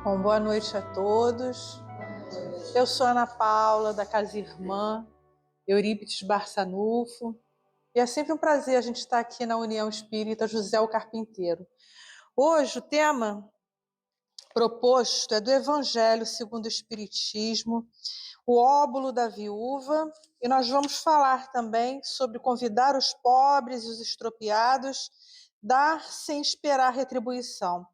Bom, boa noite a todos. Eu sou Ana Paula, da Casa Irmã, Eurípides Barçanufo, e é sempre um prazer a gente estar aqui na União Espírita José o Carpinteiro. Hoje o tema proposto é do Evangelho segundo o Espiritismo, o óbolo da viúva, e nós vamos falar também sobre convidar os pobres e os estropiados, dar sem esperar retribuição.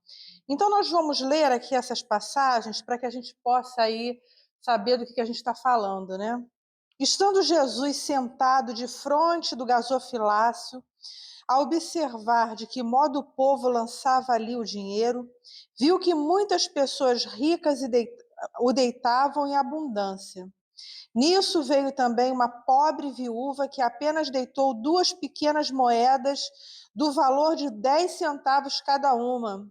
Então nós vamos ler aqui essas passagens para que a gente possa aí saber do que a gente está falando, né? Estando Jesus sentado de frente do gasofilácio, a observar de que modo o povo lançava ali o dinheiro, viu que muitas pessoas ricas o deitavam em abundância. Nisso veio também uma pobre viúva que apenas deitou 2 pequenas moedas do valor de 10 centavos cada uma.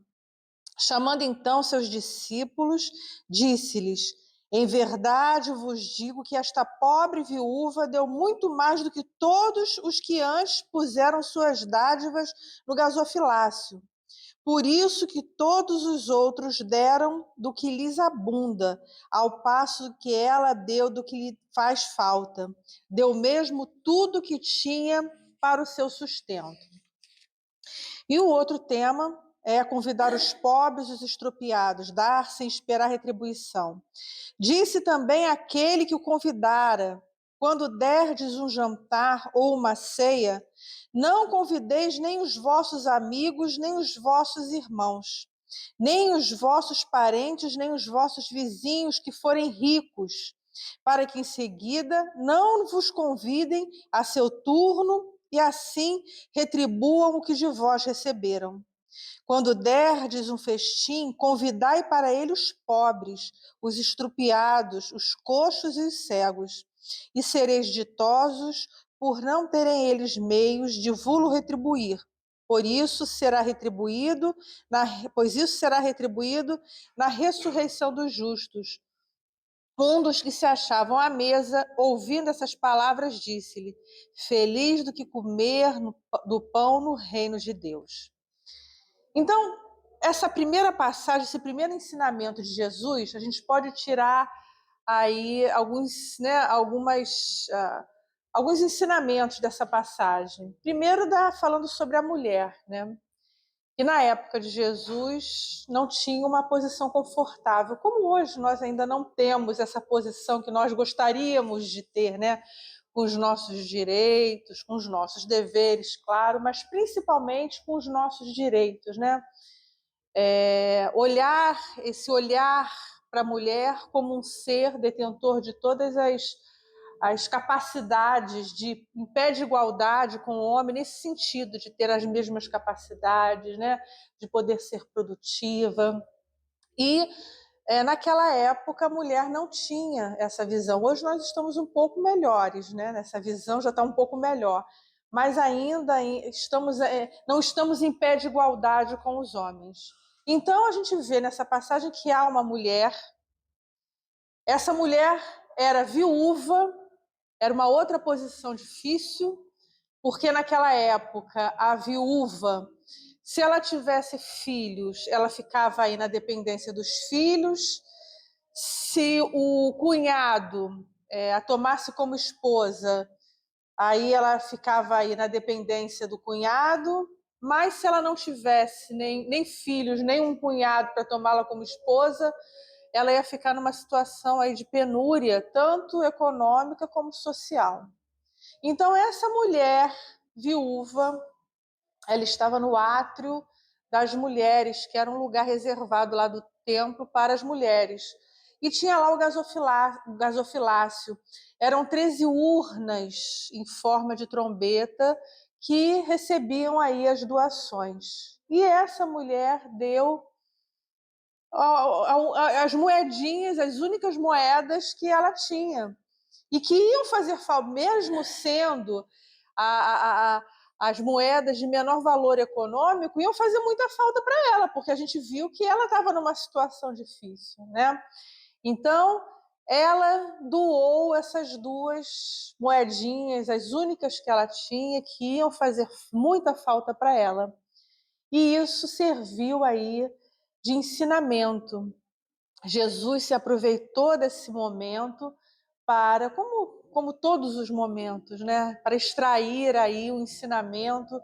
Chamando então seus discípulos, disse-lhes: em verdade vos digo que esta pobre viúva deu muito mais do que todos os que antes puseram suas dádivas no gasofilácio. Por isso que todos os outros deram do que lhes abunda, ao passo que ela deu do que lhe faz falta. Deu mesmo tudo que tinha para o seu sustento. E o outro tema é convidar os pobres e os estropiados, dar sem esperar retribuição. Disse também aquele que o convidara: quando derdes um jantar ou uma ceia, não convideis nem os vossos amigos, nem os vossos irmãos, nem os vossos parentes, nem os vossos vizinhos que forem ricos, para que em seguida não vos convidem a seu turno e assim retribuam o que de vós receberam. Quando derdes um festim, convidai para ele os pobres, os estrupiados, os coxos e os cegos, e sereis ditosos por não terem eles meios de vulo retribuir. Pois isso será retribuído na ressurreição dos justos. Um dos que se achavam à mesa, ouvindo essas palavras, disse-lhe: feliz do que comer do pão no reino de Deus. Então, essa primeira passagem, esse primeiro ensinamento de Jesus, a gente pode tirar aí alguns ensinamentos dessa passagem. Primeiro, falando sobre a mulher, né? Que na época de Jesus não tinha uma posição confortável, como hoje nós ainda não temos essa posição que nós gostaríamos de ter, né? Com os nossos direitos, com os nossos deveres, claro, mas principalmente com os nossos direitos, né? Esse olhar para a mulher como um ser detentor de todas as capacidades em pé de igualdade com o homem, nesse sentido de ter as mesmas capacidades, né, de poder ser produtiva. E naquela época a mulher não tinha essa visão. Hoje nós estamos um pouco melhores, né? Essa visão já está um pouco melhor, mas ainda não estamos em pé de igualdade com os homens. Então a gente vê nessa passagem que há uma mulher. Essa mulher era viúva, era uma outra posição difícil, porque naquela época a viúva, se ela tivesse filhos, ela ficava aí na dependência dos filhos. Se o cunhado a tomasse como esposa, aí ela ficava aí na dependência do cunhado. Mas se ela não tivesse nem filhos, nem um cunhado para tomá-la como esposa, ela ia ficar numa situação aí de penúria, tanto econômica como social. Então essa mulher viúva, ela estava no átrio das mulheres, que era um lugar reservado lá do templo para as mulheres. E tinha lá o gasofilácio. Eram 13 urnas em forma de trombeta que recebiam aí as doações. E essa mulher deu as moedinhas, as únicas moedas que ela tinha. E que iam fazer falta, mesmo sendo as moedas de menor valor econômico, iam fazer muita falta para ela, porque a gente viu que ela estava numa situação difícil, né? Então, ela doou essas 2 moedinhas, as únicas que ela tinha, que iam fazer muita falta para ela. E isso serviu aí de ensinamento Jesus se aproveitou desse momento para, como todos os momentos, né, para extrair aí o ensinamento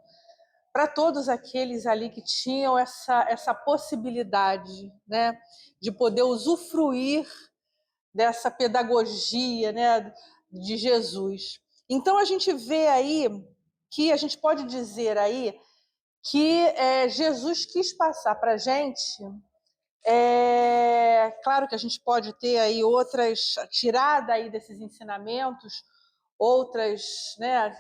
para todos aqueles ali que tinham essa possibilidade, né, de poder usufruir dessa pedagogia, né, de Jesus. Então a gente vê aí que a gente pode dizer aí que Jesus quis passar para a gente. Claro que a gente pode ter aí tirada aí desses ensinamentos, né,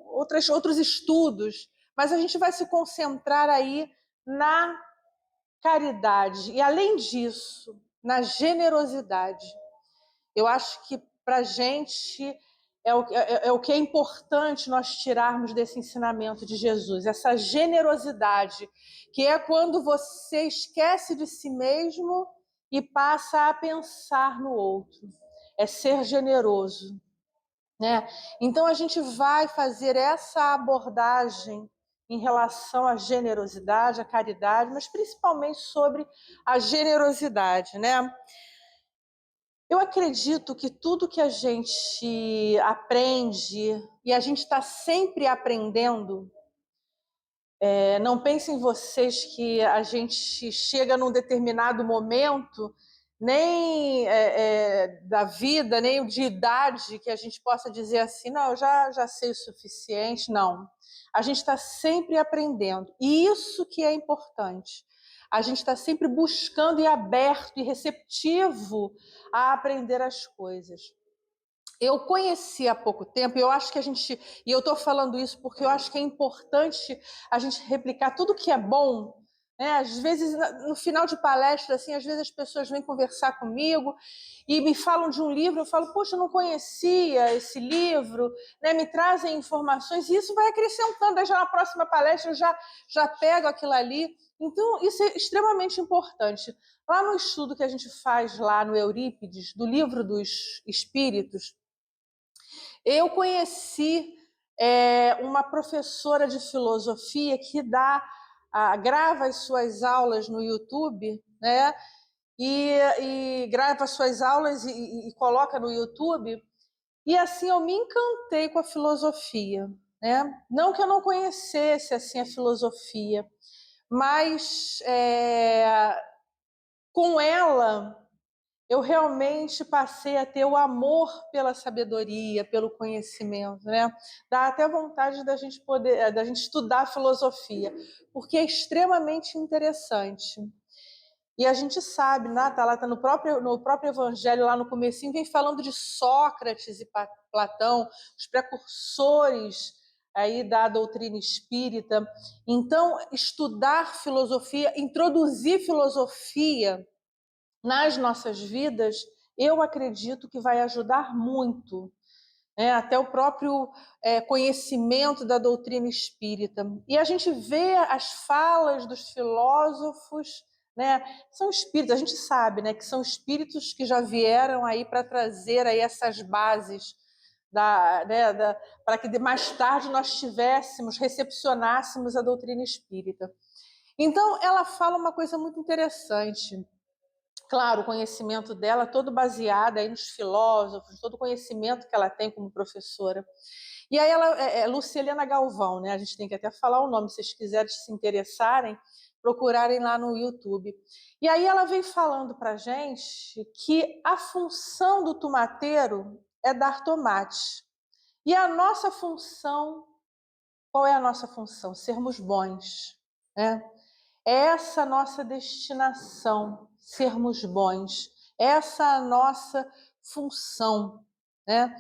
outros estudos, mas a gente vai se concentrar aí na caridade e, além disso, na generosidade. Eu acho que para a gente é o que é importante nós tirarmos desse ensinamento de Jesus, essa generosidade, que é quando você esquece de si mesmo e passa a pensar no outro. É ser generoso, né? Então a gente vai fazer essa abordagem em relação à generosidade, à caridade, mas principalmente sobre a generosidade, né? Eu acredito que tudo que a gente aprende, e a gente está sempre aprendendo, não pensem vocês que a gente chega num determinado momento, nem da vida, nem de idade, que a gente possa dizer assim, não, eu já sei o suficiente, não. A gente está sempre aprendendo, e isso que é importante. A gente está sempre buscando e aberto e receptivo a aprender as coisas. Eu conheci há pouco tempo, e eu acho que e eu estou falando isso porque eu acho que é importante a gente replicar tudo que é bom, né? Às vezes, no final de palestra, assim, às vezes as pessoas vêm conversar comigo e me falam de um livro, eu falo, poxa, eu não conhecia esse livro, né? Me trazem informações, e isso vai acrescentando, aí já na próxima palestra eu já pego aquilo ali. Então, isso é extremamente importante. Lá no estudo que a gente faz lá no Eurípides, do Livro dos Espíritos, eu conheci uma professora de filosofia que grava as suas aulas no YouTube, né? E grava as suas aulas e coloca no YouTube. E assim eu me encantei com a filosofia, né? Não que eu não conhecesse assim a filosofia, mas com ela eu realmente passei a ter o amor pela sabedoria, pelo conhecimento, né? Dá até vontade da gente estudar filosofia, porque é extremamente interessante. E a gente sabe, né? Tá lá, tá no próprio Evangelho, lá no comecinho, vem falando de Sócrates e Platão, os precursores aí da doutrina espírita. Então, estudar filosofia, introduzir filosofia nas nossas vidas, eu acredito que vai ajudar muito, né? Até o próprio conhecimento da doutrina espírita. E a gente vê as falas dos filósofos, né? São espíritos, a gente sabe, né, que são espíritos que já vieram aí para trazer aí essas bases para que mais tarde nós recepcionássemos a doutrina espírita. Então, ela fala uma coisa muito interessante. Claro, o conhecimento dela todo baseado aí nos filósofos, todo o conhecimento que ela tem como professora. E aí ela é Luciliana Galvão, né? A gente tem que até falar o nome, se vocês quiserem se interessarem, procurarem lá no YouTube. E aí ela vem falando para a gente que a função do tomateiro é dar tomate. E a nossa função, qual é a nossa função? Sermos bons, né? Essa nossa destinação, sermos bons, essa a nossa função, né?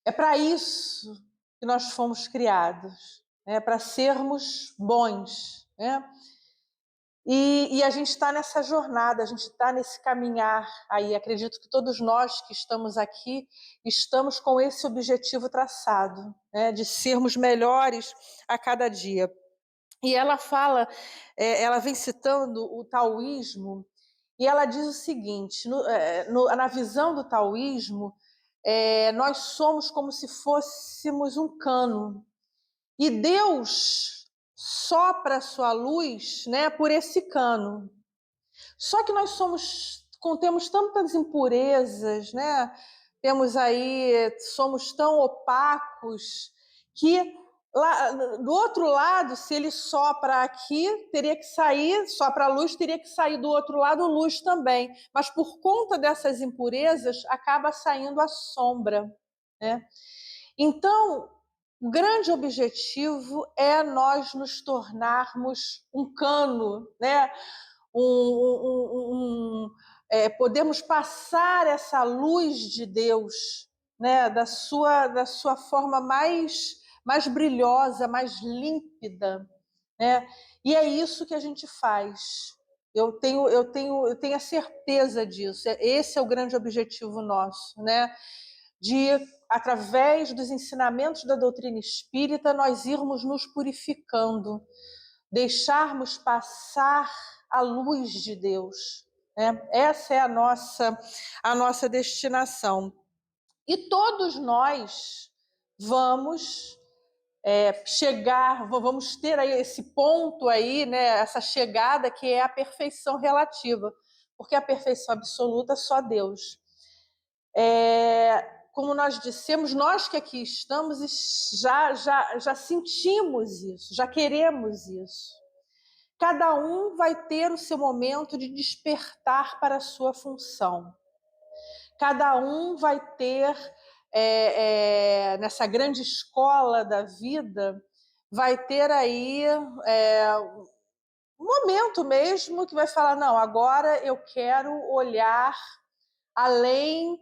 É para isso que nós fomos criados, né? Para sermos bons, né? E a gente está nessa jornada, a gente está nesse caminhar aí. Acredito que todos nós que estamos aqui estamos com esse objetivo traçado, né? De sermos melhores a cada dia. E ela fala, ela vem citando o taoísmo, e ela diz o seguinte: na visão do taoísmo, nós somos como se fôssemos um cano, e Deus sopra a sua luz, né, por esse cano. Só que nós somos contemos tantas impurezas, né? Temos aí, somos tão opacos que lá, do outro lado, se ele sopra aqui, teria que sair, sopra a luz, teria que sair do outro lado luz também. Mas por conta dessas impurezas, acaba saindo a sombra, né? Então, o grande objetivo é nós nos tornarmos um cano, né? Podemos passar essa luz de Deus, né? Da sua forma mais brilhosa, mais límpida, né? E é isso que a gente faz. Eu tenho a certeza disso. Esse é o grande objetivo nosso, né? De, através dos ensinamentos da doutrina espírita, nós irmos nos purificando, deixarmos passar a luz de Deus, né? Essa é a nossa destinação. E todos nós vamos chegar, vamos ter aí esse ponto aí, né? Essa chegada que é a perfeição relativa, porque a perfeição absoluta é só Deus. Como nós dissemos, nós que aqui estamos já sentimos isso, já queremos isso. Cada um vai ter o seu momento de despertar para a sua função. Cada um vai ter, nessa grande escola da vida, vai ter aí um momento mesmo que vai falar, não, agora eu quero olhar além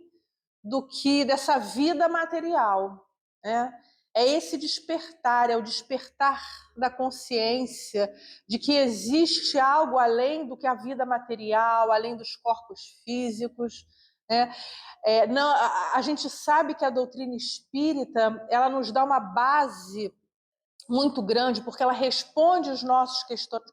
do que dessa vida material, né? É esse despertar, é o despertar da consciência de que existe algo além do que a vida material, além dos corpos físicos, né? Não, a gente sabe que a doutrina espírita, ela nos dá uma base muito grande, porque ela responde os nossos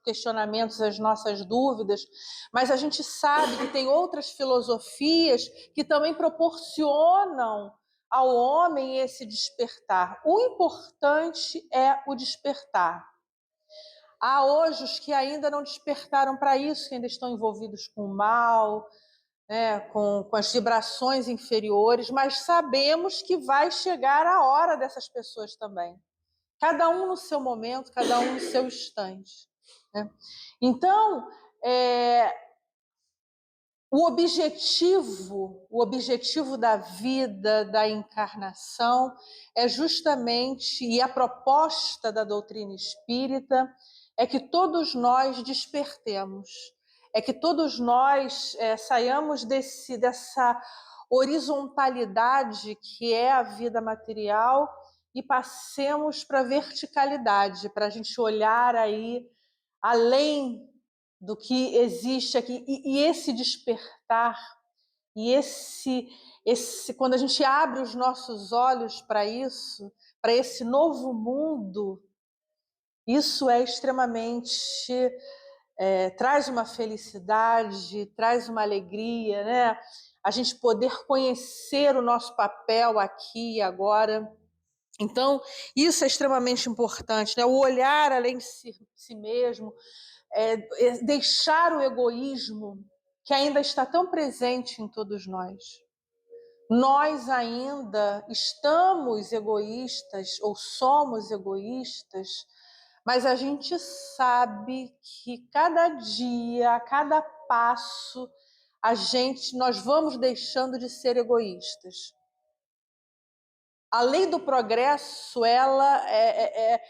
questionamentos, as nossas dúvidas, mas a gente sabe que tem outras filosofias que também proporcionam ao homem esse despertar. O importante é o despertar. Há hoje os que ainda não despertaram para isso, que ainda estão envolvidos com o mal, né, com as vibrações inferiores, mas sabemos que vai chegar a hora dessas pessoas também. Cada um no seu momento, cada um no seu instante, né? Então, o objetivo da vida, da encarnação, é justamente, e a proposta da doutrina espírita, é que todos nós despertemos, é que todos nós saiamos dessa horizontalidade que é a vida material e passemos para a verticalidade, para a gente olhar aí além do que existe aqui. E esse despertar, e quando a gente abre os nossos olhos para isso, para esse novo mundo, isso é extremamente... traz uma felicidade, traz uma alegria, né? A gente poder conhecer o nosso papel aqui e agora. Então, isso é extremamente importante, né? O olhar além de si mesmo, deixar o egoísmo, que ainda está tão presente em todos nós. Nós ainda estamos egoístas ou somos egoístas, mas a gente sabe que cada dia, a cada passo, nós vamos deixando de ser egoístas. A lei do progresso, ela é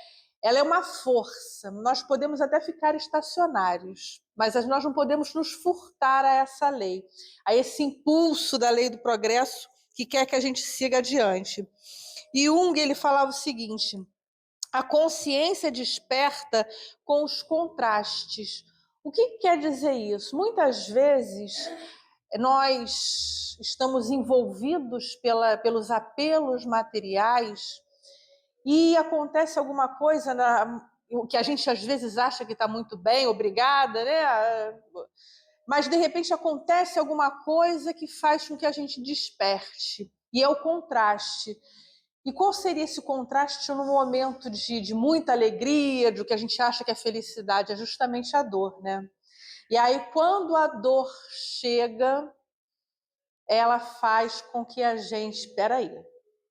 uma força. Nós podemos até ficar estacionários, mas nós não podemos nos furtar a essa lei, a esse impulso da lei do progresso que quer que a gente siga adiante. E Jung, ele falava o seguinte: a consciência desperta com os contrastes. O que quer dizer isso? Muitas vezes nós estamos envolvidos pelos apelos materiais e acontece alguma coisa que a gente às vezes acha que está muito bem, obrigada, né? Mas de repente acontece alguma coisa que faz com que a gente desperte, e é o contraste. E qual seria esse contraste no momento de muita alegria, do que a gente acha que é felicidade? É justamente a dor, né? E aí, quando a dor chega, ela faz com que a gente... Espera aí,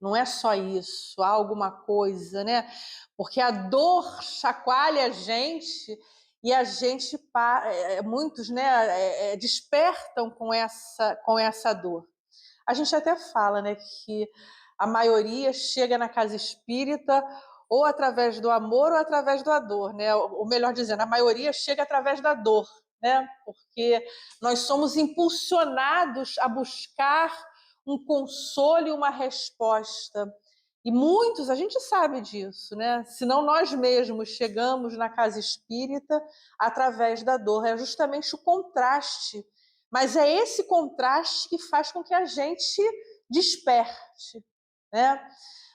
não é só isso, há alguma coisa, né? Porque a dor chacoalha a gente e a gente, muitos, né, despertam com essa dor. A gente até fala, né, que a maioria chega na casa espírita ou através do amor ou através da dor, né? Ou melhor dizendo, a maioria chega através da dor, né? Porque nós somos impulsionados a buscar um consolo e uma resposta. E muitos, a gente sabe disso, né? Senão nós mesmos chegamos na casa espírita através da dor. É justamente o contraste. Mas é esse contraste que faz com que a gente desperte, né?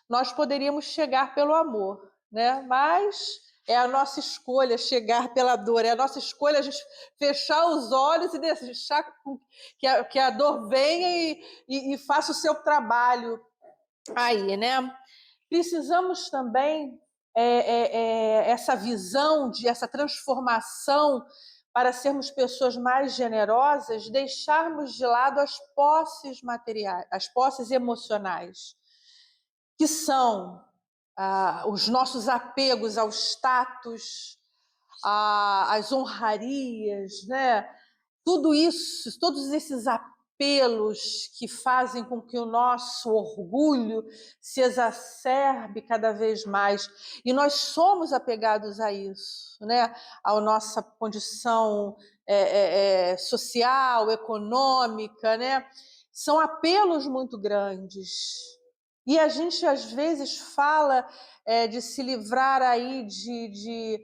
Nós poderíamos chegar pelo amor, né? Mas é a nossa escolha chegar pela dor, é a nossa escolha a gente fechar os olhos e deixar que a dor venha e faça o seu trabalho aí, né? Precisamos também essa visão essa transformação para sermos pessoas mais generosas, deixarmos de lado as posses materiais, as posses emocionais, que são os nossos apegos ao status, às honrarias, né? Tudo isso, todos esses apelos que fazem com que o nosso orgulho se exacerbe cada vez mais. E nós somos apegados a isso, né? A nossa condição social, econômica, né? São apelos muito grandes. E a gente, às vezes, fala de se livrar aí de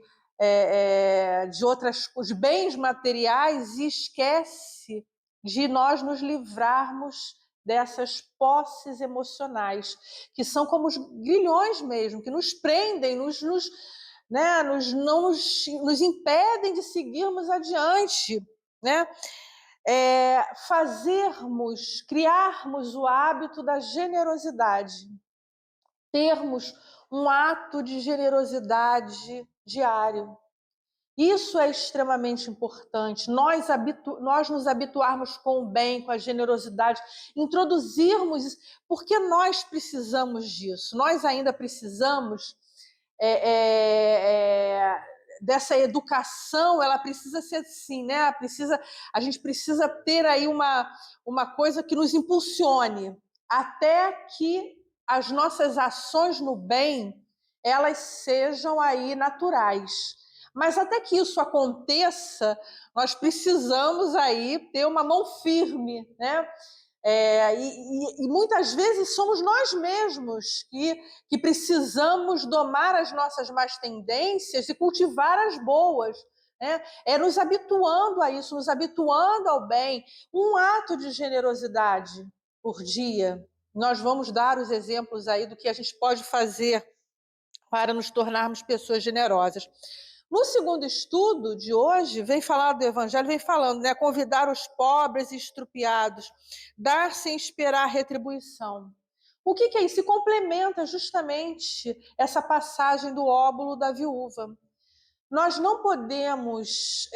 os bens materiais e esquece de nós nos livrarmos dessas posses emocionais, que são como os grilhões mesmo, que nos prendem, né, nos impedem de seguirmos adiante, né? Criarmos o hábito da generosidade, termos um ato de generosidade diário. Isso é extremamente importante, nós nos habituarmos com o bem, com a generosidade, introduzirmos, porque nós precisamos disso, nós ainda precisamos dessa educação, ela precisa ser assim, né? A gente precisa ter aí uma coisa que nos impulsione, até que as nossas ações no bem, elas sejam aí naturais. Mas até que isso aconteça, nós precisamos aí ter uma mão firme, né? E muitas vezes somos nós mesmos que precisamos domar as nossas más tendências e cultivar as boas, né? Nos habituando a isso, nos habituando ao bem. Um ato de generosidade por dia. Nós vamos dar os exemplos aí do que a gente pode fazer para nos tornarmos pessoas generosas. No segundo estudo de hoje, vem falar do Evangelho, vem falando, né? Convidar os pobres e estrupiados, dar sem esperar retribuição. O que é isso? Se complementa justamente essa passagem do óbolo da viúva. Nós não podemos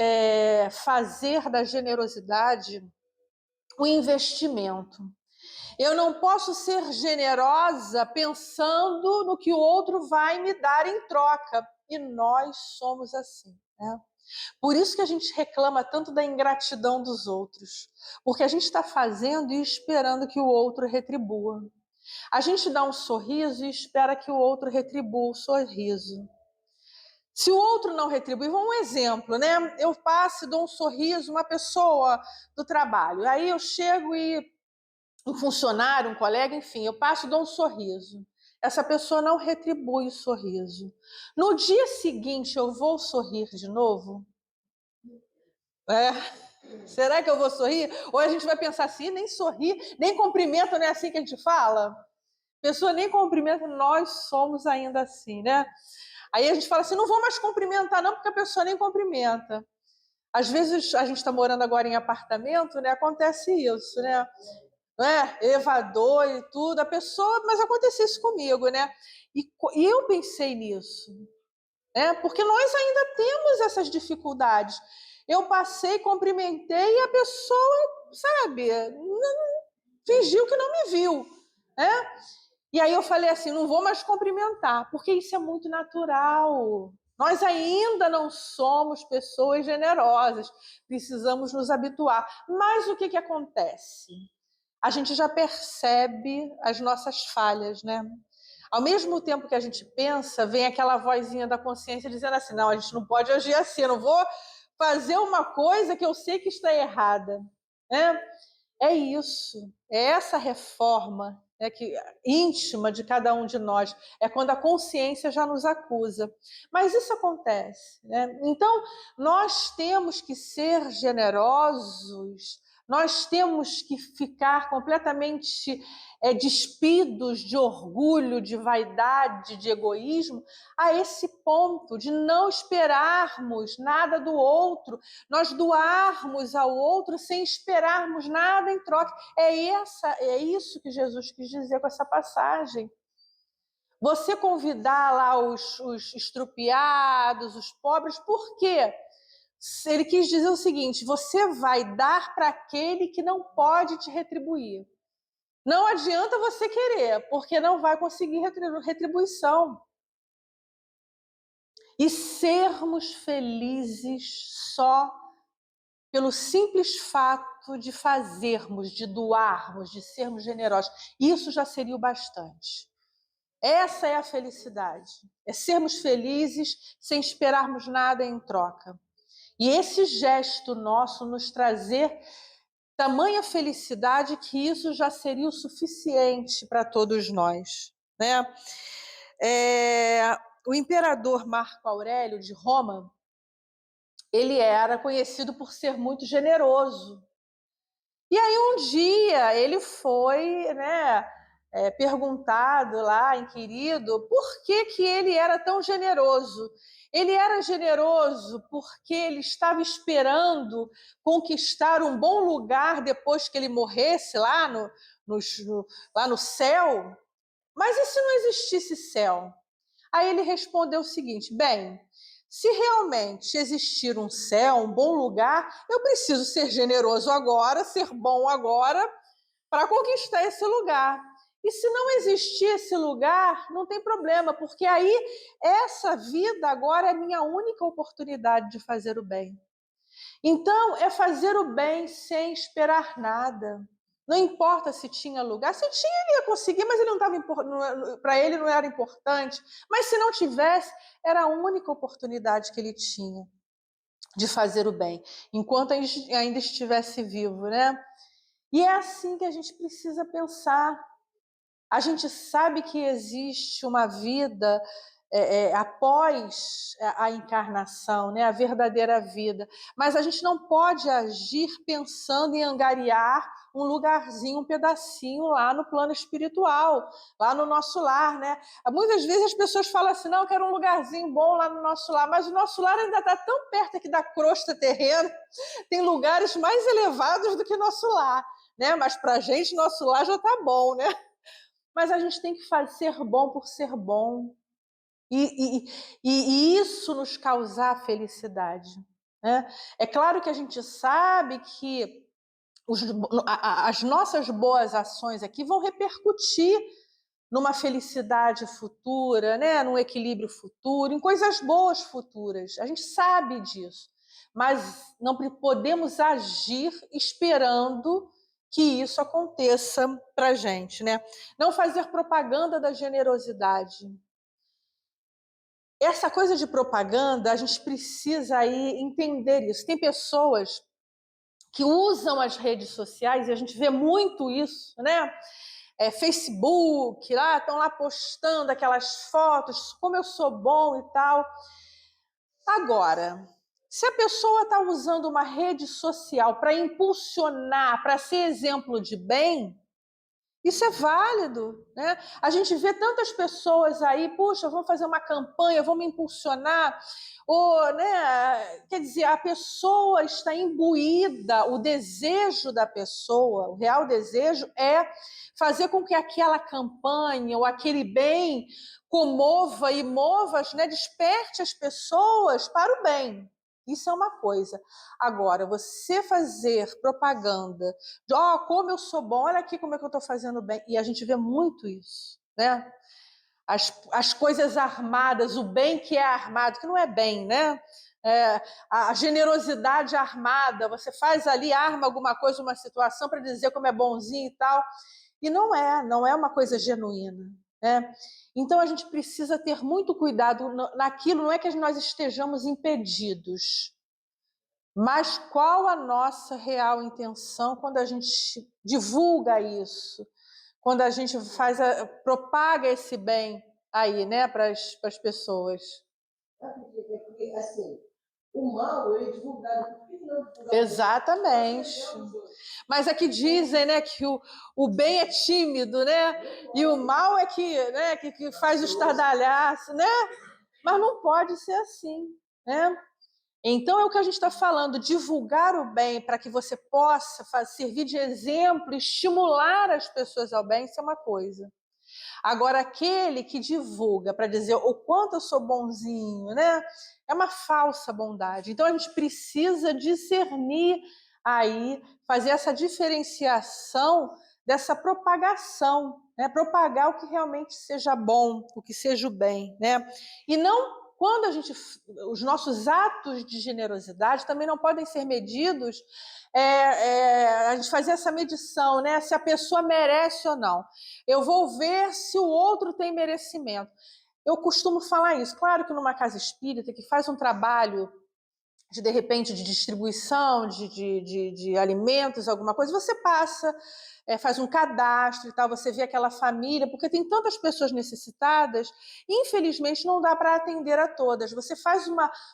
fazer da generosidade um investimento. Eu não posso ser generosa pensando no que o outro vai me dar em troca. E nós somos assim, né? Por isso que a gente reclama tanto da ingratidão dos outros. Porque a gente está fazendo e esperando que o outro retribua. A gente dá um sorriso e espera que o outro retribua o sorriso. Se o outro não retribuir, um exemplo, né? Eu passo e dou um sorriso, uma pessoa do trabalho. Aí eu chego e um funcionário, um colega, enfim, eu passo e dou um sorriso. Essa pessoa não retribui o sorriso. No dia seguinte, eu vou sorrir de novo? Será que eu vou sorrir? Ou a gente vai pensar assim, nem sorrir, nem cumprimento, não é assim que a gente fala? A pessoa nem cumprimenta, nós somos ainda assim, né? Aí a gente fala assim, não vou mais cumprimentar não, porque a pessoa nem cumprimenta. Às vezes, a gente está morando agora em apartamento, né? Acontece isso, né? Elevador e tudo, a pessoa, mas aconteceu isso comigo, né? E eu pensei nisso, né? Porque nós ainda temos essas dificuldades. Eu passei, cumprimentei e a pessoa, sabe, fingiu que não me viu, né? E aí eu falei assim, não vou mais cumprimentar, porque isso é muito natural. Nós ainda não somos pessoas generosas, precisamos nos habituar. Mas o que acontece? A gente já percebe as nossas falhas, né? Ao mesmo tempo que a gente pensa, vem aquela vozinha da consciência dizendo assim, não, a gente não pode agir assim, eu não vou fazer uma coisa que eu sei que está errada, né? É isso, é essa reforma íntima de cada um de nós, é quando a consciência já nos acusa. Mas isso acontece, né? Então, nós temos que ser generosos, nós temos que ficar completamente despidos de orgulho, de vaidade, de egoísmo, a esse ponto de não esperarmos nada do outro, nós doarmos ao outro sem esperarmos nada em troca. É isso que Jesus quis dizer com essa passagem. Você convidar lá os estrupiados, os pobres, por quê? Ele quis dizer o seguinte, você vai dar para aquele que não pode te retribuir. Não adianta você querer, porque não vai conseguir retribuição. E sermos felizes só pelo simples fato de fazermos, de doarmos, de sermos generosos, isso já seria o bastante. Essa é a felicidade, é sermos felizes sem esperarmos nada em troca. E esse gesto nosso nos trazer tamanha felicidade que isso já seria o suficiente para todos nós, né? O imperador Marco Aurélio de Roma, ele era conhecido por ser muito generoso. E aí um dia ele foi, né, perguntado lá, inquirido, por que ele era tão generoso. Ele era generoso porque ele estava esperando conquistar um bom lugar depois que ele morresse lá lá no céu. Mas e se não existisse céu? Aí ele respondeu o seguinte, bem, se realmente existir um céu, um bom lugar, eu preciso ser generoso agora, ser bom agora, para conquistar esse lugar. E se não existir esse lugar, não tem problema, porque aí essa vida agora é minha única oportunidade de fazer o bem. Então, é fazer o bem sem esperar nada. Não importa se tinha lugar, se tinha ele ia conseguir, mas ele não estava, para ele não era importante. Mas se não tivesse, era a única oportunidade que ele tinha de fazer o bem, enquanto ainda estivesse vivo, né? E é assim que a gente precisa pensar. A gente sabe que existe uma vida após a encarnação, né? A verdadeira vida. Mas a gente não pode agir pensando em angariar um lugarzinho, um pedacinho lá no plano espiritual, lá no nosso lar, né? Muitas vezes as pessoas falam assim, não, eu quero um lugarzinho bom lá no nosso lar, mas o nosso lar ainda está tão perto aqui da crosta terrena, tem lugares mais elevados do que nosso lar, né? Mas para a gente, nosso lar já está bom, né? Mas a gente tem que ser bom por ser bom. E isso nos causar felicidade, né? É claro que a gente sabe que as nossas boas ações aqui vão repercutir numa felicidade futura, né? Num equilíbrio futuro, em coisas boas futuras. A gente sabe disso. Mas não podemos agir esperando que isso aconteça para a gente, né? Não fazer propaganda da generosidade. Essa coisa de propaganda, a gente precisa aí entender isso. Tem pessoas que usam as redes sociais, e a gente vê muito isso, né? Facebook, lá estão lá postando aquelas fotos, como eu sou bom e tal. Agora, se a pessoa está usando uma rede social para impulsionar, para ser exemplo de bem, isso é válido, né? A gente vê tantas pessoas aí, puxa, vamos fazer uma campanha, vamos impulsionar, ou, né? Quer dizer, a pessoa está imbuída, o desejo da pessoa, o real desejo é fazer com que aquela campanha ou aquele bem comova e mova, né? Desperte as pessoas para o bem. Isso é uma coisa. Agora, você fazer propaganda de, como eu sou bom, olha aqui como é que eu estou fazendo bem. E a gente vê muito isso, né? As coisas armadas, o bem que é armado, que não é bem, né? A generosidade armada, você faz ali, arma alguma coisa, uma situação para dizer como é bonzinho e tal. E não é uma coisa genuína, né? Então a gente precisa ter muito cuidado naquilo, não é que nós estejamos impedidos, mas qual a nossa real intenção quando a gente divulga isso, quando a gente propaga esse bem aí, né, para as pessoas. Porque, assim, o mal ele é divulgado. Por que não divulgar? Exatamente. Mas aqui dizem, né, que o bem é tímido, né? E o mal é que faz o estardalhaço, né? Mas não pode ser assim, né? Então é o que a gente está falando, divulgar o bem para que você possa servir de exemplo, estimular as pessoas ao bem, isso é uma coisa. Agora, aquele que divulga para dizer o quanto eu sou bonzinho, né? É uma falsa bondade. Então a gente precisa discernir aí, fazer essa diferenciação dessa propagação, né? Propagar o que realmente seja bom, o que seja o bem, né? E não quando os nossos atos de generosidade também não podem ser medidos, a gente fazer essa medição, né? Se a pessoa merece ou não. Eu vou ver se o outro tem merecimento. Eu costumo falar isso. Claro que numa casa espírita que faz um trabalho de repente, de distribuição de alimentos, alguma coisa, você passa, faz um cadastro e tal, você vê aquela família, porque tem tantas pessoas necessitadas, infelizmente não dá para atender a todas. Você faz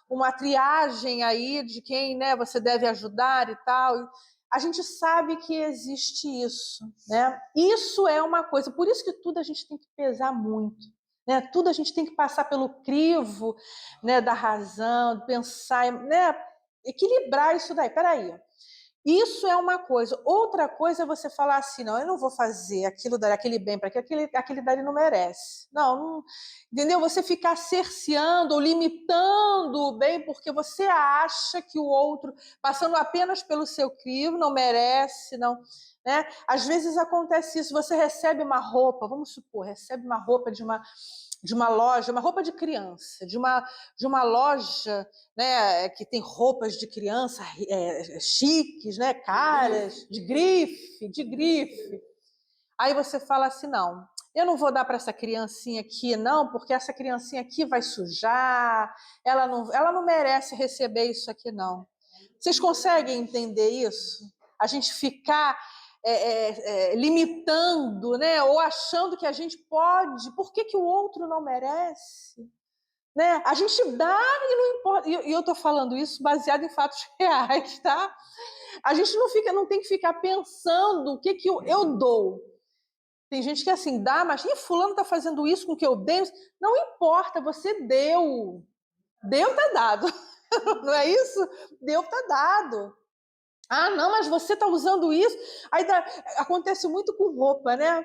uma triagem aí de quem, né, você deve ajudar e tal. A gente sabe que existe isso, né? Isso é uma coisa, por isso que tudo a gente tem que pesar muito. Né? Tudo a gente tem que passar pelo crivo, né, da razão, pensar, né, equilibrar isso daí. Peraí, isso é uma coisa. Outra coisa é você falar assim, não, eu não vou fazer aquele bem para aquele dali não merece. Não, entendeu? Você ficar cerceando ou limitando o bem porque você acha que o outro, passando apenas pelo seu crivo, não merece, não. Né? Às vezes acontece isso, você recebe uma roupa, vamos supor, recebe uma roupa de uma loja, uma roupa de criança, de uma loja, né, que tem roupas de criança chiques, né, caras, de grife. Aí você fala assim, não, eu não vou dar para essa criancinha aqui, não, porque essa criancinha aqui vai sujar, ela não merece receber isso aqui, não. Vocês conseguem entender isso? A gente ficar limitando, né? Ou achando que a gente pode, por que o outro não merece? Né? A gente dá e não importa. E eu estou falando isso baseado em fatos reais, tá? A gente não tem que ficar pensando o que eu dou. Tem gente que assim, dá, mas fulano está fazendo isso com o que eu dei. Não importa, você deu. Deu, tá dado. Não é isso? Deu, tá dado. Ah, não, mas você está usando isso. Aí acontece muito com roupa, né?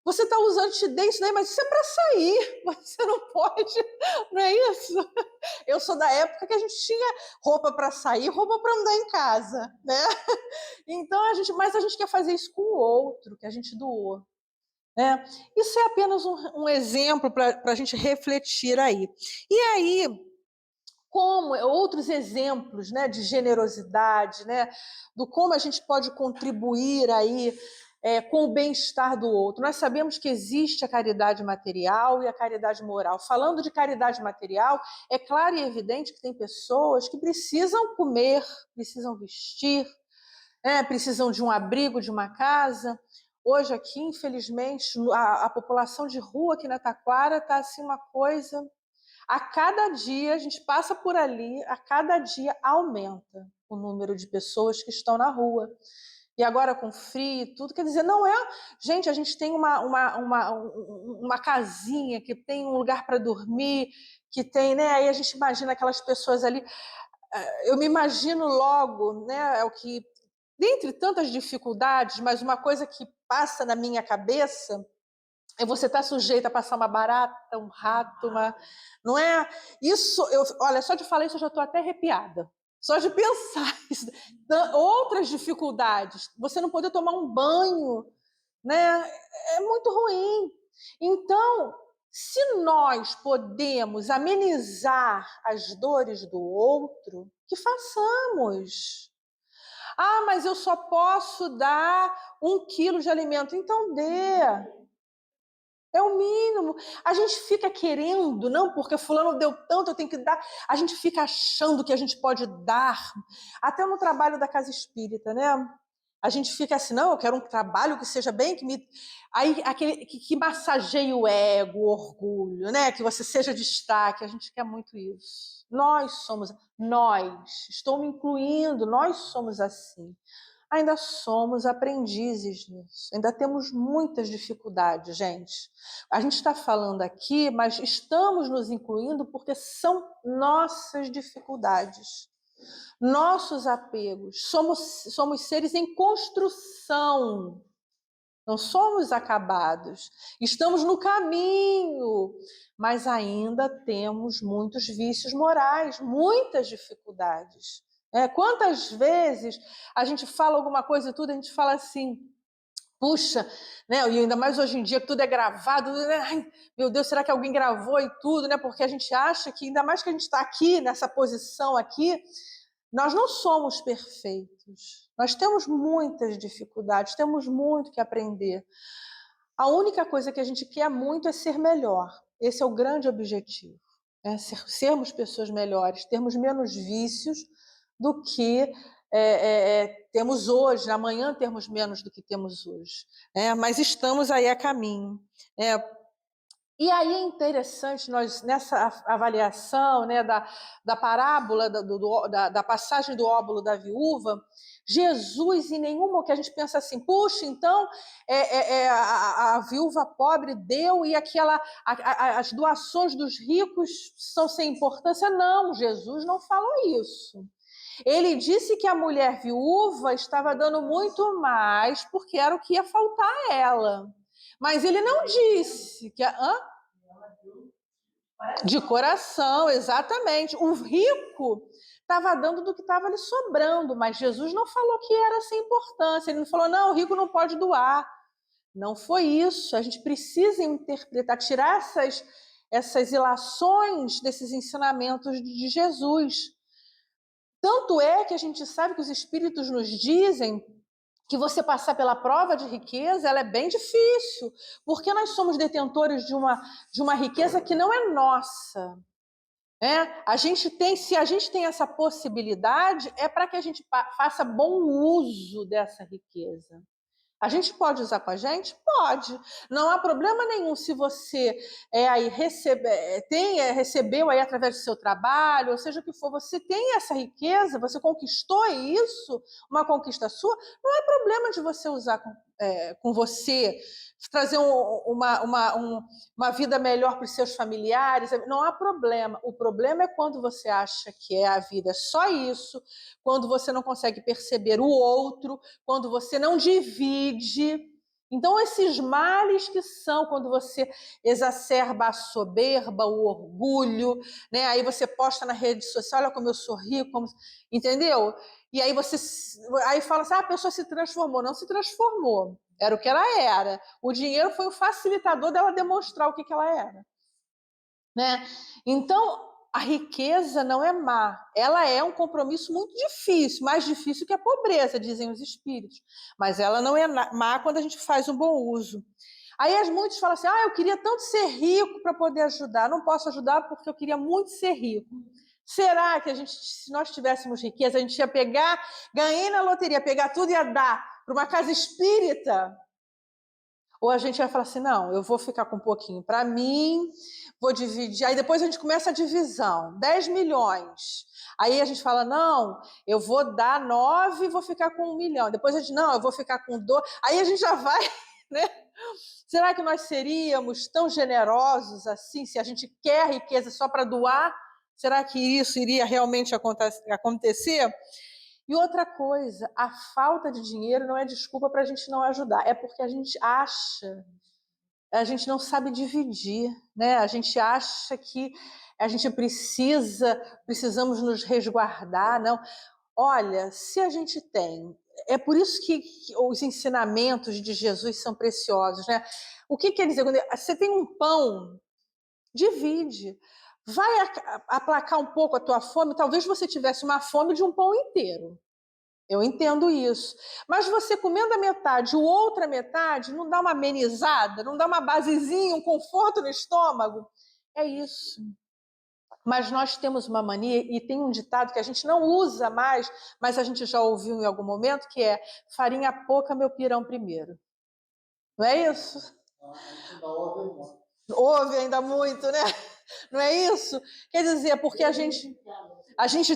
Você está usando, te dei isso daí, mas isso é para sair. Você não pode, não é isso? Eu sou da época que a gente tinha roupa para sair, roupa para andar em casa, né? Então mas a gente quer fazer isso com o outro que a gente doou. Né? Isso é apenas um exemplo para a gente refletir aí. E aí, como outros exemplos, né, de generosidade, né, do como a gente pode contribuir aí com o bem-estar do outro. Nós sabemos que existe a caridade material e a caridade moral. Falando de caridade material, é claro e evidente que tem pessoas que precisam comer, precisam vestir, precisam de um abrigo, de uma casa. Hoje aqui, infelizmente, a população de rua aqui na Taquara está assim uma coisa. A cada dia, a gente passa por ali, a cada dia aumenta o número de pessoas que estão na rua. E agora com frio e tudo, quer dizer, não é... Gente, a gente tem uma casinha que tem um lugar para dormir, que tem, né? Aí a gente imagina aquelas pessoas ali. Eu me imagino logo, né? É o que, dentre tantas dificuldades, mas uma coisa que passa na minha cabeça é você estar sujeito a passar uma barata, um rato, não é? Isso, olha, só de falar isso eu já estou até arrepiada. Só de pensar isso. Outras dificuldades, você não poder tomar um banho, né? É muito ruim. Então, se nós podemos amenizar as dores do outro, que façamos. Ah, mas eu só posso dar 1 quilo de alimento. Então dê. É o mínimo. A gente fica querendo, não, porque fulano deu tanto, eu tenho que dar. A gente fica achando que a gente pode dar. Até no trabalho da casa espírita, né? A gente fica assim, não, eu quero um trabalho que seja bem, que me. Aí, aquele que massageie o ego, o orgulho, né? Que você seja destaque. A gente quer muito isso. Estou me incluindo, nós somos assim. Ainda somos aprendizes nisso, ainda temos muitas dificuldades, gente. A gente está falando aqui, mas estamos nos incluindo porque são nossas dificuldades, nossos apegos. Somos seres em construção, não somos acabados. Estamos no caminho, mas ainda temos muitos vícios morais, muitas dificuldades. Quantas vezes a gente fala alguma coisa e tudo, a gente fala assim, puxa, né? E ainda mais hoje em dia que tudo é gravado, né? Ai, meu Deus, será que alguém gravou e tudo, né? Porque a gente acha que, ainda mais que a gente está aqui, nessa posição aqui, nós não somos perfeitos. Nós temos muitas dificuldades, temos muito que aprender. A única coisa que a gente quer muito é ser melhor. Esse é o grande objetivo. Sermos pessoas melhores, termos menos vícios do que temos hoje, amanhã termos menos do que temos hoje. Mas estamos aí a caminho. E aí é interessante, nós nessa avaliação, né, da parábola, da passagem do óbolo da viúva, Jesus, em nenhuma que a gente pensa assim, puxa, então a viúva pobre deu e as doações dos ricos são sem importância. Não, Jesus não falou isso. Ele disse que a mulher viúva estava dando muito mais porque era o que ia faltar a ela. Mas ele não disse que... De coração, exatamente. O rico estava dando do que estava lhe sobrando, mas Jesus não falou que era sem importância. Ele não falou, não, o rico não pode doar. Não foi isso. A gente precisa interpretar, tirar essas ilações desses ensinamentos de Jesus. Tanto é que a gente sabe que os espíritos nos dizem que você passar pela prova de riqueza, ela é bem difícil, porque nós somos detentores de uma riqueza que não é nossa. Se a gente tem essa possibilidade, é para que a gente faça bom uso dessa riqueza. A gente pode usar com a gente? Pode. Não há problema nenhum se você recebeu aí através do seu trabalho, ou seja o que for, você tem essa riqueza, você conquistou isso, uma conquista sua, não é problema de você usar com você, trazer uma vida melhor para os seus familiares, não há problema. O problema é quando você acha que a vida é só isso, quando você não consegue perceber o outro, quando você não divide. Então, esses males que são quando você exacerba a soberba, o orgulho, né? Aí você posta na rede social, olha como eu sou rico, entendeu? E aí aí fala assim, a pessoa se transformou. Não se transformou, era o que ela era. O dinheiro foi o facilitador dela demonstrar o que ela era. Né? Então, a riqueza não é má, ela é um compromisso muito difícil, mais difícil que a pobreza, dizem os espíritos, mas ela não é má quando a gente faz um bom uso. Aí muitos falam assim, eu queria tanto ser rico para poder ajudar, não posso ajudar porque eu queria muito ser rico. Será que se nós tivéssemos riqueza, a gente ia ganhei na loteria, pegar tudo e ia dar para uma casa espírita? Ou a gente vai falar assim, não, eu vou ficar com um pouquinho para mim, vou dividir. Aí depois a gente começa a divisão, 10 milhões. Aí a gente fala, não, eu vou dar 9 e vou ficar com 1 milhão. Depois a gente, não, eu vou ficar com 2. Aí a gente já vai, né? Será que nós seríamos tão generosos assim, se a gente quer riqueza só para doar? Será que isso iria realmente acontecer? E outra coisa, a falta de dinheiro não é desculpa para a gente não ajudar, é porque a gente acha a gente não sabe dividir, né? A gente acha que a gente precisamos nos resguardar, não. Olha, se a gente tem, é por isso que os ensinamentos de Jesus são preciosos, né? O que quer dizer? Quando você tem um pão, divide. Vai aplacar um pouco a tua fome, talvez você tivesse uma fome de um pão inteiro. Eu entendo isso. Mas você comendo a metade, o outra metade, não dá uma amenizada, não dá uma basezinha, um conforto no estômago? É isso. Mas nós temos uma mania, e tem um ditado que a gente não usa mais, mas a gente já ouviu em algum momento, que é farinha pouca, meu pirão primeiro. Não é isso? Ouve ainda muito, né? Não é isso? Quer dizer, porque a gente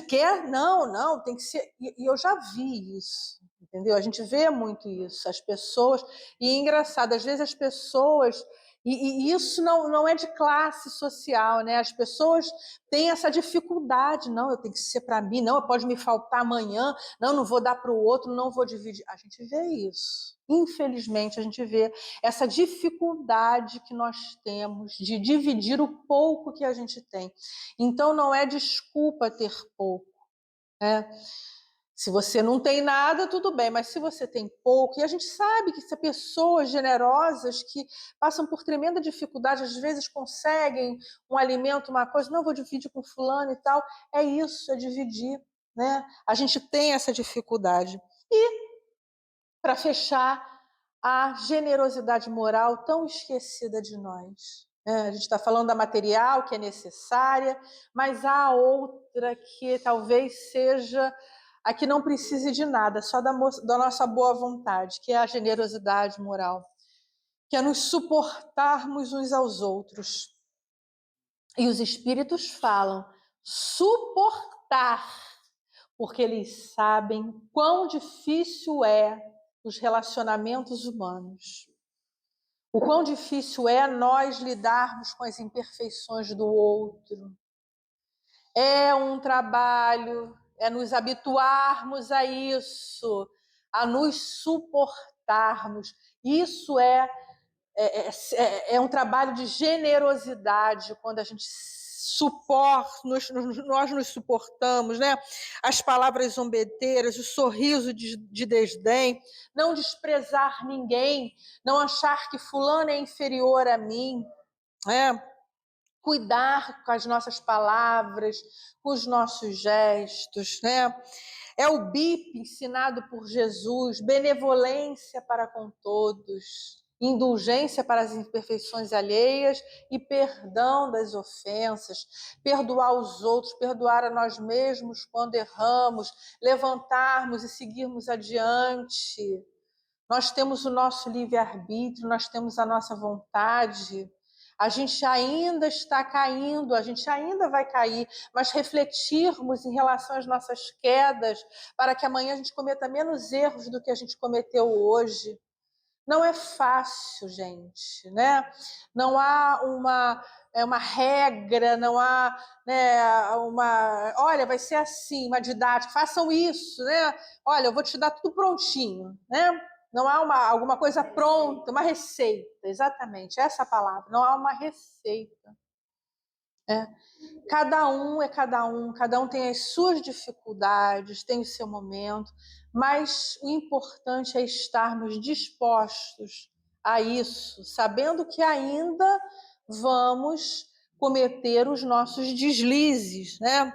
quer, não, tem que ser. E eu já vi isso, entendeu? A gente vê muito isso, as pessoas. E é engraçado, às vezes as pessoas. E isso não é de classe social, né? As pessoas têm essa dificuldade. Não, eu tenho que ser para mim, não, pode me faltar amanhã, não vou dar para o outro, não vou dividir. A gente vê isso. Infelizmente, a gente vê essa dificuldade que nós temos de dividir o pouco que a gente tem. Então, não é desculpa ter pouco, né? Se você não tem nada, tudo bem, mas se você tem pouco, e a gente sabe que são pessoas generosas que passam por tremenda dificuldade, às vezes conseguem um alimento, uma coisa, não vou dividir com fulano e tal, é isso, é dividir, né? A gente tem essa dificuldade. E, para fechar, a generosidade moral tão esquecida de nós. A gente está falando da material, que é necessária, mas há outra que talvez seja a que não precise de nada, só da nossa boa vontade, que é a generosidade moral, que é nos suportarmos uns aos outros. E os espíritos falam suportar, porque eles sabem quão difícil é os relacionamentos humanos. O quão difícil é nós lidarmos com as imperfeições do outro. É um trabalho, é nos habituarmos a isso, a nos suportarmos. Isso é um trabalho de generosidade, quando a gente suporta, nós nos suportamos, né? As palavras zombeteiras, o sorriso de desdém, não desprezar ninguém, não achar que fulano é inferior a mim, né? Cuidar com as nossas palavras, com os nossos gestos, né? É o BIP ensinado por Jesus, benevolência para com todos, indulgência para as imperfeições alheias e perdão das ofensas, perdoar os outros, perdoar a nós mesmos quando erramos, levantarmos e seguirmos adiante. Nós temos o nosso livre-arbítrio, nós temos a nossa vontade. A gente ainda está caindo, a gente ainda vai cair, mas refletirmos em relação às nossas quedas, para que amanhã a gente cometa menos erros do que a gente cometeu hoje. Não é fácil, gente, né? Não há uma regra, não há, né, olha, vai ser assim, uma didática, façam isso, né? Olha, eu vou te dar tudo prontinho, né? Não há alguma coisa pronta, uma receita, exatamente, essa palavra, não há uma receita. Cada um é cada um tem as suas dificuldades, tem o seu momento, mas o importante é estarmos dispostos a isso, sabendo que ainda vamos cometer os nossos deslizes, né?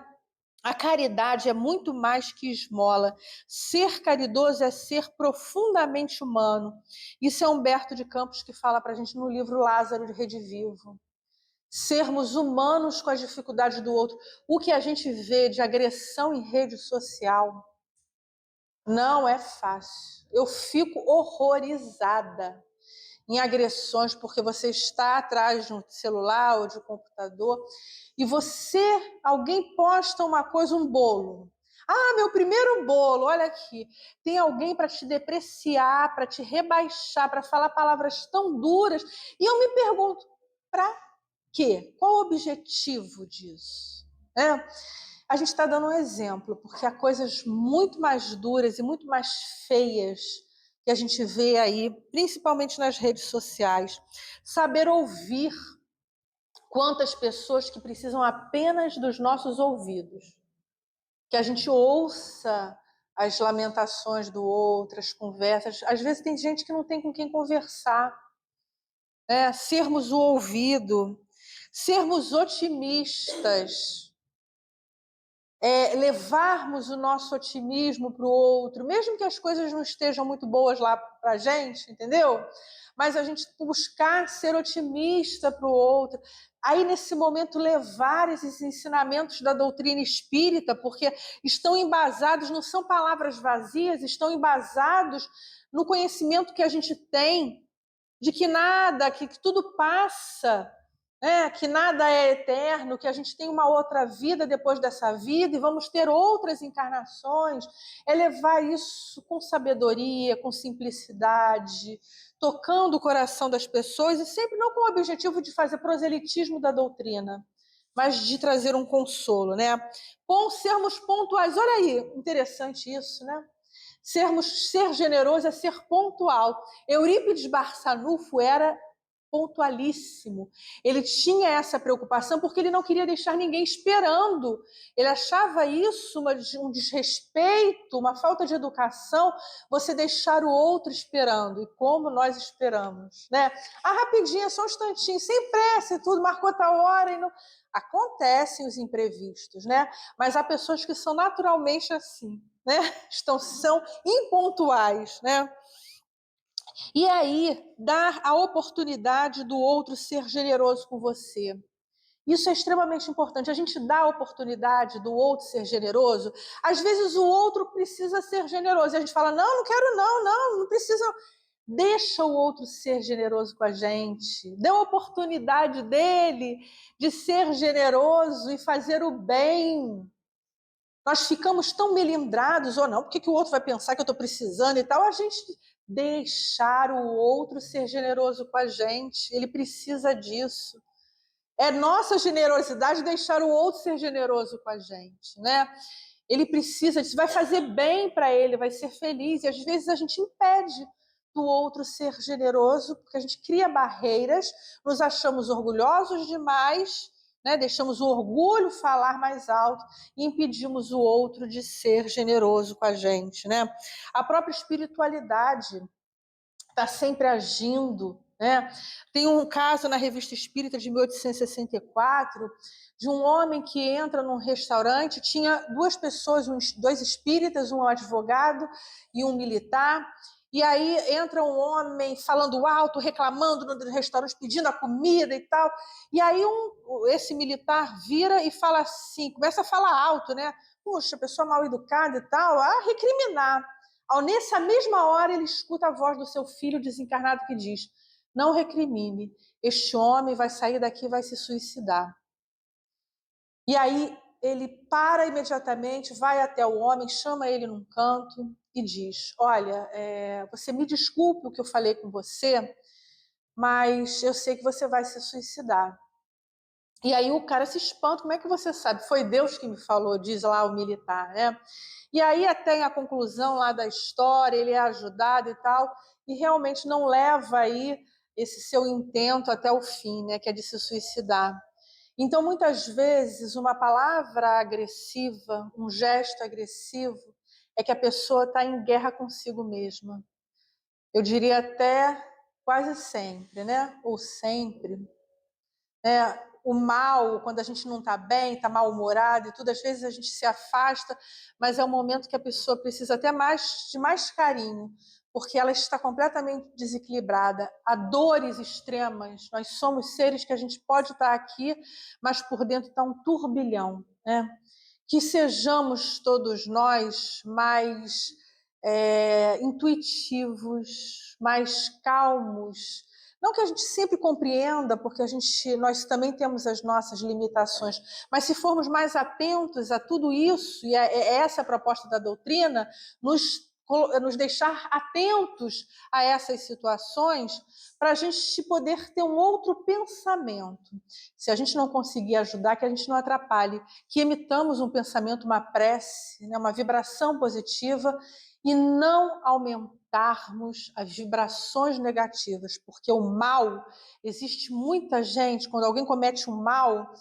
A caridade é muito mais que esmola. Ser caridoso é ser profundamente humano. Isso é Humberto de Campos que fala para a gente no livro Lázaro de Redivivo. Sermos humanos com as dificuldades do outro. O que a gente vê de agressão em rede social não é fácil. Eu fico horrorizada em agressões, porque você está atrás de um celular ou de um computador e alguém posta uma coisa, um bolo. Ah, meu primeiro bolo, olha aqui. Tem alguém para te depreciar, para te rebaixar, para falar palavras tão duras. E eu me pergunto, para quê? Qual o objetivo disso? A gente está dando um exemplo, porque há coisas muito mais duras e muito mais feias que a gente vê aí, principalmente nas redes sociais. Saber ouvir. Quantas pessoas que precisam apenas dos nossos ouvidos. Que a gente ouça as lamentações do outro, as conversas. Às vezes tem gente que não tem com quem conversar. Sermos o ouvido, sermos otimistas, levarmos o nosso otimismo para o outro, mesmo que as coisas não estejam muito boas lá para a gente, entendeu? Mas a gente buscar ser otimista para o outro. Aí, nesse momento, levar esses ensinamentos da doutrina espírita, porque estão embasados, não são palavras vazias, estão embasados no conhecimento que a gente tem, de que nada, que tudo passa, que nada é eterno, que a gente tem uma outra vida depois dessa vida e vamos ter outras encarnações. É levar isso com sabedoria, com simplicidade, tocando o coração das pessoas e sempre não com o objetivo de fazer proselitismo da doutrina, mas de trazer um consolo, sermos pontuais. Olha aí, interessante isso, ser generoso é ser pontual. Eurípides Barçanufo era pontualíssimo. Ele tinha essa preocupação porque ele não queria deixar ninguém esperando. Ele achava isso um desrespeito, uma falta de educação, você deixar o outro esperando. E como nós esperamos, rapidinho, só um instantinho, sem pressa e tudo, marcou tal hora e não... Acontecem os imprevistos, Mas há pessoas que são naturalmente assim, são impontuais, E aí, dar a oportunidade do outro ser generoso com você. Isso é extremamente importante. A gente dá a oportunidade do outro ser generoso. Às vezes o outro precisa ser generoso. E a gente fala, não quero não precisa. Deixa o outro ser generoso com a gente. Dê a oportunidade dele de ser generoso e fazer o bem. Nós ficamos tão melindrados, ou não, por que o outro vai pensar que eu estou precisando e tal? A gente deixar o outro ser generoso com a gente, ele precisa disso. É nossa generosidade deixar o outro ser generoso com a gente, Ele precisa disso, vai fazer bem para ele, vai ser feliz, e às vezes a gente impede do outro ser generoso, porque a gente cria barreiras, nos achamos orgulhosos demais, deixamos o orgulho falar mais alto e impedimos o outro de ser generoso com a gente, A própria espiritualidade está sempre agindo, Tem um caso na Revista Espírita de 1864 de um homem que entra num restaurante, tinha duas pessoas, dois espíritas, um advogado e um militar, e aí entra um homem falando alto, reclamando no restaurante, pedindo a comida e tal, e aí esse militar vira e fala assim, começa a falar alto, Puxa, pessoa mal educada e tal, a recriminar. Nessa mesma hora, ele escuta a voz do seu filho desencarnado que diz, não recrimine, este homem vai sair daqui e vai se suicidar. E aí ele para imediatamente, vai até o homem, chama ele num canto e diz, olha, você me desculpe o que eu falei com você, mas eu sei que você vai se suicidar. E aí o cara se espanta, como é que você sabe? Foi Deus que me falou, diz lá o militar, E aí até a conclusão lá da história, ele é ajudado e tal, e realmente não leva aí esse seu intento até o fim, que é de se suicidar. Então, muitas vezes, uma palavra agressiva, um gesto agressivo, é que a pessoa está em guerra consigo mesma. Eu diria até quase sempre, Ou sempre, O mal, quando a gente não está bem, está mal-humorado e tudo, às vezes a gente se afasta, mas é um momento que a pessoa precisa até de mais carinho, porque ela está completamente desequilibrada. Há dores extremas, nós somos seres que a gente pode estar aqui, mas por dentro está um turbilhão, Que sejamos todos nós mais intuitivos, mais calmos, não que a gente sempre compreenda, porque nós também temos as nossas limitações, mas se formos mais atentos a tudo isso, e é essa a proposta da doutrina, nos nos deixar atentos a essas situações para a gente poder ter um outro pensamento. Se a gente não conseguir ajudar, que a gente não atrapalhe, que emitamos um pensamento, uma prece, né, uma vibração positiva e não aumentarmos as vibrações negativas, porque o mal, existe muita gente, quando alguém comete um mal,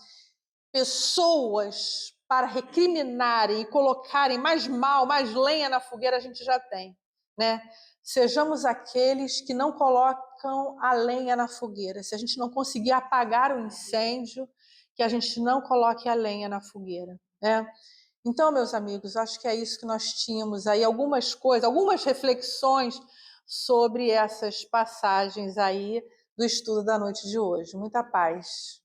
pessoas para recriminarem e colocarem mais mal, mais lenha na fogueira, a gente já tem, né? Sejamos aqueles que não colocam a lenha na fogueira. Se a gente não conseguir apagar o incêndio, que a gente não coloque a lenha na fogueira, né? Então, meus amigos, acho que é isso que nós tínhamos aí, algumas coisas, algumas reflexões sobre essas passagens aí do estudo da noite de hoje. Muita paz.